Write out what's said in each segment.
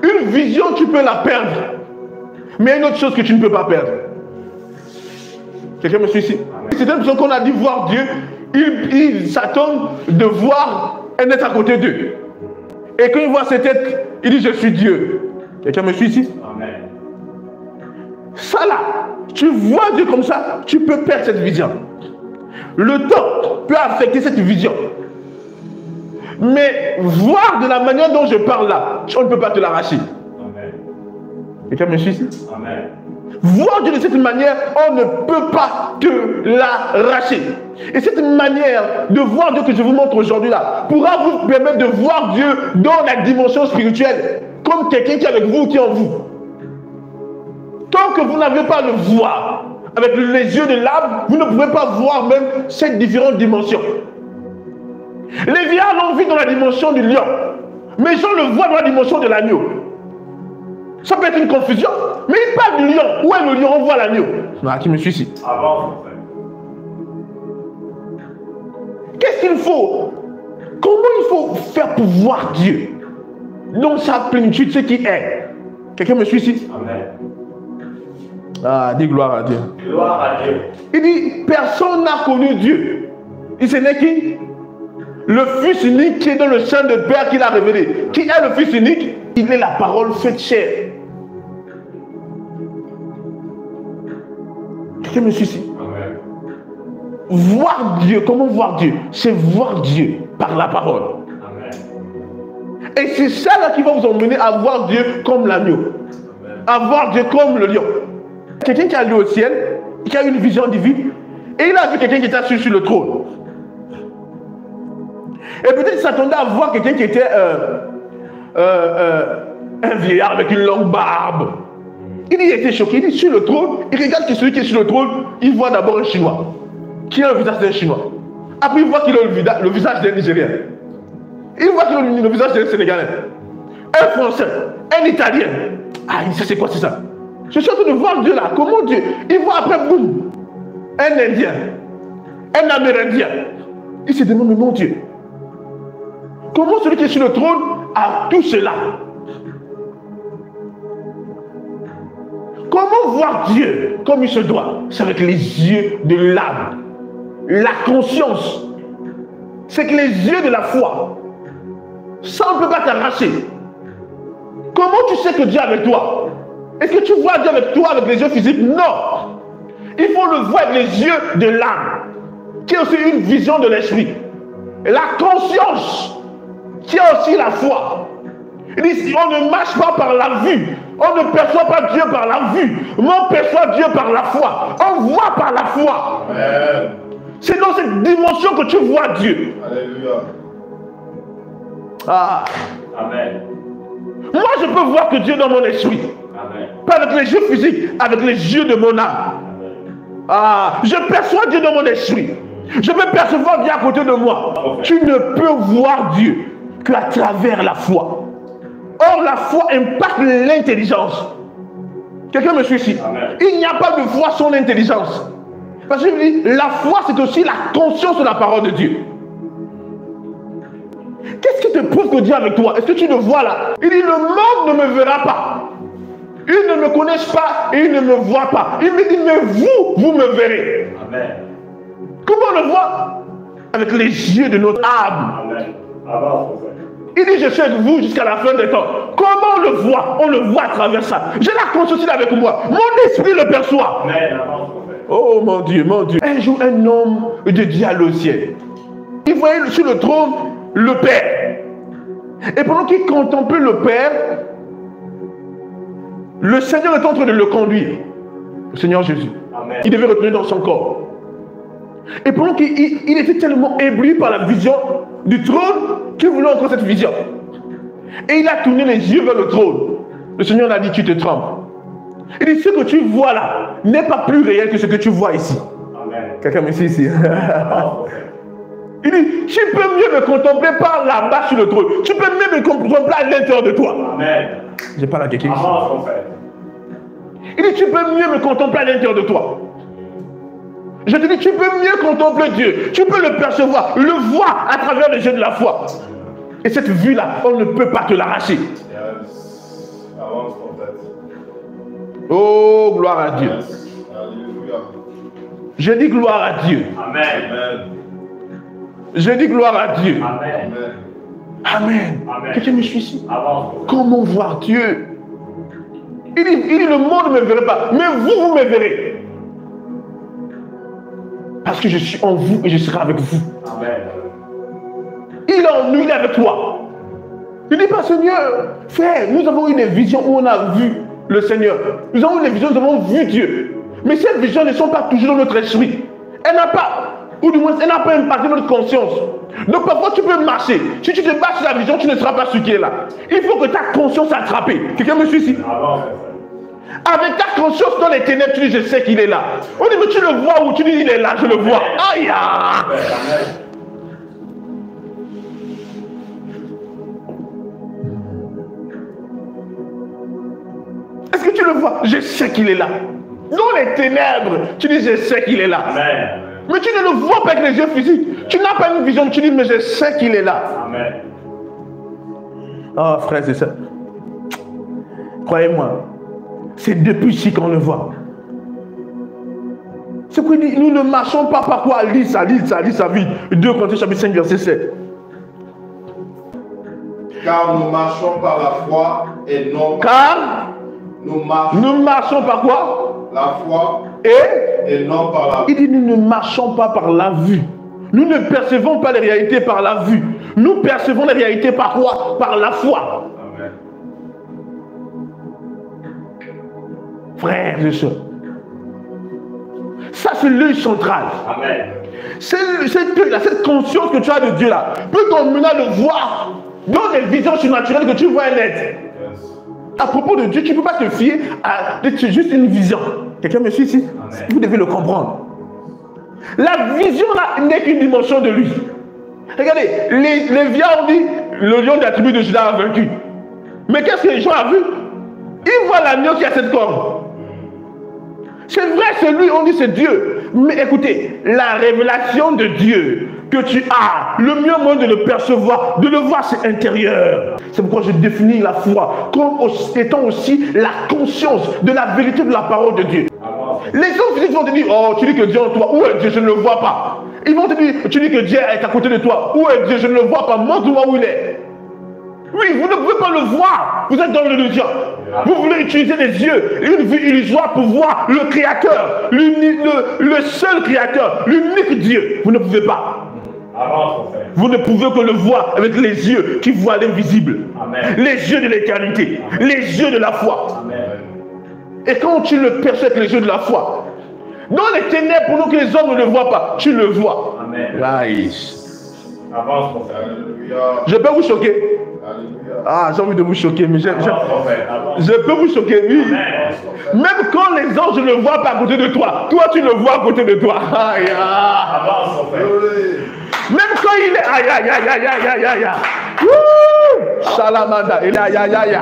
Une vision, tu peux la perdre. Mais il y a une autre chose que tu ne peux pas perdre. Quelqu'un me suit ici? C'est une personne qu'on a dit voir Dieu. Il s'attend de voir un être à côté d'eux. Et quand il voit cette tête, il dit je suis Dieu. Quelqu'un me suit ici? Amen. Ça là, tu vois Dieu comme ça, tu peux perdre cette vision. Le temps peut affecter cette vision. Mais voir de la manière dont je parle là, on ne peut pas te l'arracher. Quelqu'un me suit ici? Amen. Voir Dieu de cette manière, on ne peut pas te l'arracher. Et cette manière de voir Dieu que je vous montre aujourd'hui là, pourra vous permettre de voir Dieu dans la dimension spirituelle, comme quelqu'un qui est avec vous, qui est en vous. Tant que vous n'avez pas le voir avec les yeux de l'âme, vous ne pouvez pas voir même cette différentes dimensions. Les vieillards l'ont vu dans la dimension du lion, mais Jean le voit dans la dimension de l'agneau. Ça peut être une confusion, mais il parle du lion. Où est le lion? On voit l'agneau. Ah, qui me suit ici? Qu'est-ce qu'il faut? Comment il faut faire pour voir Dieu dans sa plénitude, ce qui est? Quelqu'un me suit ici? Amen. Ah, dis gloire à Dieu. Gloire à Dieu. Il dit, personne n'a connu Dieu. Et ce n'est qui? Le Fils unique qui est dans le sein de Père qu'il a révélé. Qui est le Fils unique? Il est la parole faite chair. Quelqu'un me suit ici? Amen. Voir Dieu, comment voir Dieu? C'est voir Dieu par la parole. Amen. Et c'est ça là qui va vous emmener à voir Dieu comme l'agneau. À voir Dieu comme le lion. Quelqu'un qui a allé au ciel, qui a eu une vision divine, et il a vu quelqu'un qui était assis sur le trône. Et peut-être il s'attendait à voir quelqu'un qui était un vieillard avec une longue barbe. Il était choqué, il est sur le trône, il regarde que celui qui est sur le trône, il voit d'abord un Chinois, qui a le visage d'un Chinois. Après il voit qu'il a le visage d'un Nigérien. Il voit qu'il a le visage d'un Sénégalais. Un Français, un Italien. Ah, ça c'est quoi, c'est ça? Je suis en train de voir Dieu là, comment Dieu? Il voit après, boum, un Indien, un Amérindien. Il se demande, mais mon Dieu, comment celui qui est sur le trône a tout cela? Comment voir Dieu comme il se doit? C'est avec les yeux de l'âme, la conscience. C'est avec les yeux de la foi. Ça, on ne peut pas t'arracher. Comment tu sais que Dieu est avec toi? Est-ce que tu vois Dieu avec toi avec les yeux physiques? Non. Il faut le voir avec les yeux de l'âme, qui est aussi une vision de l'esprit. Et la conscience, qui est aussi la foi. Il dit, on ne marche pas par la vue. On ne perçoit pas Dieu par la vue. Mais on perçoit Dieu par la foi. On voit par la foi. C'est dans cette dimension que tu vois Dieu. Alléluia. Ah. Amen. Moi, je peux voir que Dieu dans mon esprit. Amen. Pas avec les yeux physiques, avec les yeux de mon âme. Amen. Ah, je perçois Dieu dans mon esprit. Je peux percevoir Dieu à côté de moi. Okay. Tu ne peux voir Dieu qu'à travers la foi. Or, la foi impacte l'intelligence. Quelqu'un me suit ici? Amen. Il n'y a pas de foi sans l'intelligence. Parce que je dis, la foi, c'est aussi la conscience de la parole de Dieu. Qu'est-ce qui te prouve que Dieu est avec toi? Est-ce que tu le vois là? Il dit, le monde ne me verra pas. Ils ne me connaissent pas et ils ne me voient pas. Il me dit, mais vous me verrez. Amen. Comment on le voit? Avec les yeux de notre âme. Amen. Il dit, je suis avec vous jusqu'à la fin des temps. Comment on le voit? On le voit à travers ça. J'ai la conscience avec moi. Mon esprit le perçoit. Amen. Oh mon Dieu, mon Dieu. Un jour, un homme de Dieu allait au ciel. Il voyait sur le trône le Père. Et pendant qu'il contemplait le Père, le Seigneur est en train de le conduire. Le Seigneur Jésus. Amen. Il devait retourner dans son corps. Et pendant qu'il était tellement ébloui par la vision du trône qu'il voulait encore cette vision. Et il a tourné les yeux vers le trône. Le Seigneur l'a dit, tu te trompes. Il dit, ce que tu vois là n'est pas plus réel que ce que tu vois ici. Amen. Quelqu'un me dit ici. Il dit, tu peux mieux me contempler par là-bas sur le trône. Tu peux mieux me contempler à l'intérieur de toi. Amen. J'ai pas la quelqu'un ici. Il dit, tu peux mieux me contempler à l'intérieur de toi. Je te dis, tu peux mieux contempler Dieu. Tu peux le percevoir, le voir à travers les yeux de la foi. Et cette vue-là, on ne peut pas te l'arracher. Oh, gloire à Dieu. Je dis gloire à Dieu. Amen. Je dis gloire à Dieu. Amen. Amen. Amen. Quelqu'un me suit ici? Avance. Comment voir Dieu? Il dit, le monde ne me verrait pas, mais vous, vous me verrez. Parce que je suis en vous et je serai avec vous. Amen. Il est en nous, il est avec toi. Il dit pas, Seigneur, frère, nous avons eu des visions où on a vu le Seigneur. Nous avons eu des visions, nous avons vu Dieu. Mais ces visions ne sont pas toujours dans notre esprit. Elle n'a pas, ou du moins, elle n'a pas impacté notre conscience. Donc parfois tu peux marcher. Si tu te bats sur la vision, tu ne seras pas ce qui est là. Il faut que ta conscience attrapée. Quelqu'un me suit ici? Avec ta conscience dans les ténèbres, tu dis je sais qu'il est là. On dit mais tu le vois ou tu dis il est là, je le vois. Aïe! Est-ce que tu le vois? Je sais qu'il est là. Dans les ténèbres, tu dis je sais qu'il est là. Amen. Mais tu ne le vois pas avec les yeux physiques. Tu n'as pas une vision, tu dis mais je sais qu'il est là. Amen. Oh frère, c'est ça. Croyez-moi, c'est depuis ici qu'on le voit. C'est quoi il dit? Nous ne marchons pas par quoi? Lis ça vite. 2 Corinthiens chapitre 5 verset 7. Car nous marchons par la foi et non par... Car nous marchons par quoi? La foi et non par la... Il dit nous ne marchons pas par la vue. Nous ne percevons pas les réalités par la vue. Nous percevons les réalités par quoi? Par la foi. Amen. Frères et sœurs, ça c'est l'œil central. Amen. Cette conscience que tu as de Dieu là peut t'emmener à le voir dans les visions surnaturelles que tu vois net. À propos de Dieu, tu ne peux pas te fier à juste une vision. Quelqu'un me suit ici? Amen. Vous devez le comprendre. La vision là n'est qu'une dimension de lui. Regardez, les vieux ont dit le lion de la tribu de Juda a vaincu. Mais qu'est-ce que les gens ont vu? Ils voient l'agneau qui a cette corne. C'est vrai, c'est lui, on dit c'est Dieu. Mais écoutez, la révélation de Dieu que tu as, le mieux moyen de le percevoir, de le voir, c'est intérieur. C'est pourquoi je définis la foi comme étant aussi la conscience de la vérité de la parole de Dieu. Les hommes physiques vont te dire, oh, tu dis que Dieu est en toi. Où est Dieu? Je ne le vois pas. Ils vont te dire, tu dis que Dieu est à côté de toi. Où est Dieu? Je ne le vois pas. Montre-moi où il est. Oui, vous ne pouvez pas le voir. Vous êtes dans l'illusion. Vous voulez utiliser les yeux, une vue illusoire pour voir le Créateur, le seul Créateur, l'unique Dieu. Vous ne pouvez pas. Vous ne pouvez que le voir avec les yeux qui voient l'invisible. Les yeux de l'éternité, les yeux de la foi. Amen. Et quand tu le perçois avec les yeux de la foi, dans les ténèbres, pour nous que les hommes ne le voient pas, tu le vois. Amen. Avance, mon frère. Alléluia. Je peux vous choquer. Alléluia. Ah, j'ai envie de vous choquer, mais je peux vous choquer, oui. Amen. Même quand les anges ne le voient pas à côté de toi, toi tu le vois à côté de toi. Aïe, aïe. Avance, mon frère. Même quand il est... Aïe, aïe, aïe, aïe, aïe, aïe, aïe. Wouh! Salamanda, il est aïe, aïe, aïe.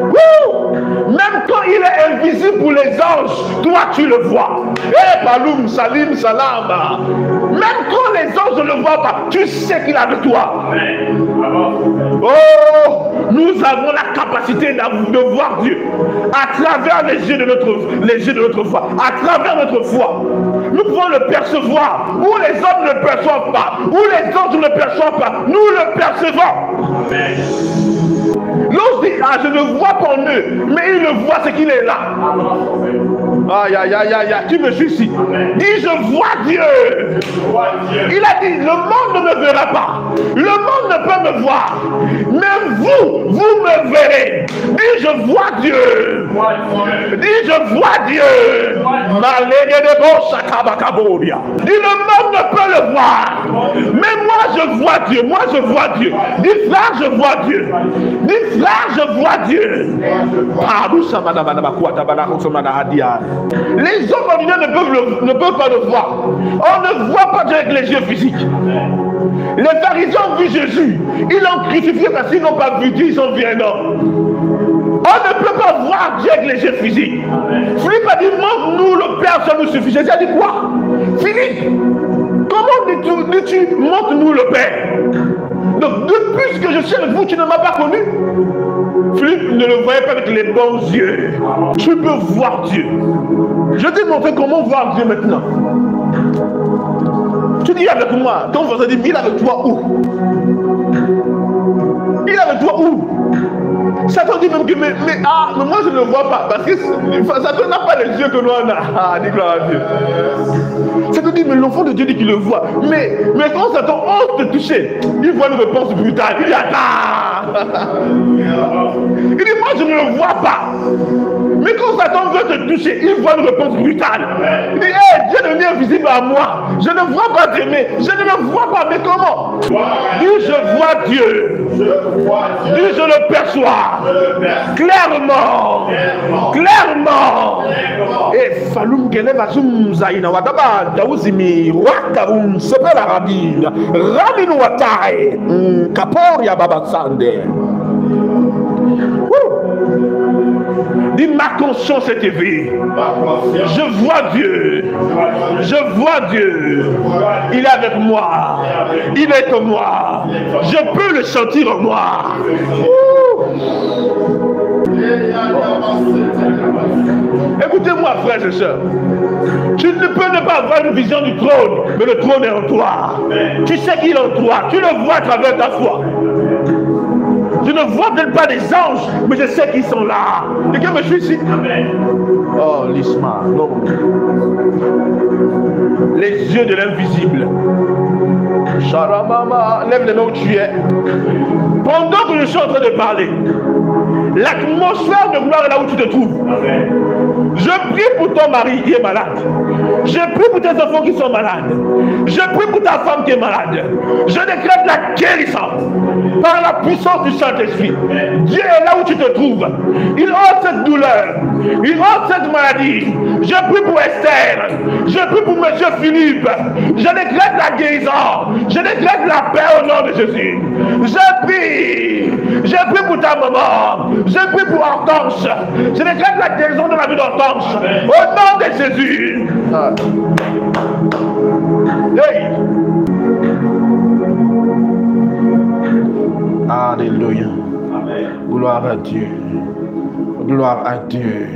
Wouh! Même quand il est invisible pour les anges, toi tu le vois. Eh, Baloum, Salim, Salam. Même quand les anges ne le voient pas, tu sais qu'il est avec toi. Amen. Avance, mon frère. Oh, nous avons la capacité de voir Dieu à travers les yeux de notre foi, à travers notre foi. Nous pouvons le percevoir où les hommes ne perçoivent pas, où les anges ne perçoivent pas. Nous le percevons. Amen. L'ange dit, ah, je ne vois pas en eux, mais il le voit, c'est qu'il est là. Avance, mon frère. Aïe, aïe, aïe, aïe, aïe, qui me suit ici? Dis, je vois Dieu. Vois Dieu. Il a dit, le monde ne me verra pas. Le monde ne peut me voir. Mais vous me verrez. Dis, je vois Dieu. Vois Dieu. Dis, je vois Dieu. Dis, le monde ne peut le voir. Mais moi, je vois Dieu. Moi, je vois Dieu. Dis, frère, je vois Dieu. Dis, frère, je vois Dieu. Les hommes ordinaires ne peuvent pas le voir. On ne voit pas Dieu avec les yeux physiques. Les pharisiens ont vu Jésus. Ils l'ont crucifié parce qu'ils n'ont pas vu Dieu, ils ont vu un homme. On ne peut pas voir Dieu avec les yeux physiques. Philippe a dit, montre-nous le Père, ça nous suffit. Jésus a dit quoi? Philippe, comment dis-tu, montre-nous le Père? Donc, depuis que je suis avec vous, tu ne m'as pas connu. Philippe ne le voyais pas avec les bons yeux, tu peux voir Dieu. Je t'ai montré comment voir Dieu maintenant. Tu dis avec moi, ton voisin dit, il est avec toi où? Il est avec toi où? Satan dit même que, mais moi je ne le vois pas, parce que Satan n'a pas les yeux que nous on a. Ah, dis gloire à Dieu. Satan dit, mais l'enfant de Dieu dit qu'il le voit. Mais quand Satan ose te toucher, il voit une réponse brutale. Il dit, attends. Il dit, moi je ne le vois pas. Mais quand Satan veut te toucher, il voit une réponse brutale. Il dit, hey, Dieu devient invisible à moi. Je ne vois pas Dieu, mais je ne le vois pas. Mais comment? Dis, je vois Dieu. Dis, je le perçois. Clairement. Et Falum Keleva Zum Zaina Wataba Daouzimi Wakarum Sepel Arabine Rabin Watai Kaporia Baba Sande. Dis, ma conscience est éveillée. Je vois Dieu. Je vois Dieu. Il est avec moi. Il est en moi. Je peux le sentir en moi. Écoutez-moi, frères et sœurs. Tu ne peux ne pas avoir une vision du trône, mais le trône est en toi. Tu sais qu'il est en toi. Tu le vois à travers ta foi. Je ne vois peut-être pas des anges, mais je sais qu'ils sont là. Quelqu'un me suit ici? Oh, l'isma, non. Les yeux de l'invisible. Sharamama, lève les mains où tu es. Pendant que je suis en train de parler, l'atmosphère de gloire est là où tu te trouves. Je prie pour ton mari qui est malade. Je prie pour tes enfants qui sont malades. Je prie pour ta femme qui est malade. Je décrète la guérissance par la puissance du Saint-Esprit. Dieu est là où tu te trouves. Il ôte cette douleur. Il ôte cette maladie. Je prie pour Esther. Je prie pour monsieur Philippe. Je décrète la guérison. Je décrète la paix au nom de Jésus. Je prie. Je prie pour ta maman. Je prie pour Hortense. Je décrète la guérison de la vie d'Hortense. Au nom de Jésus. Hey. Alléluia. Gloire à Dieu. Gloire à Dieu.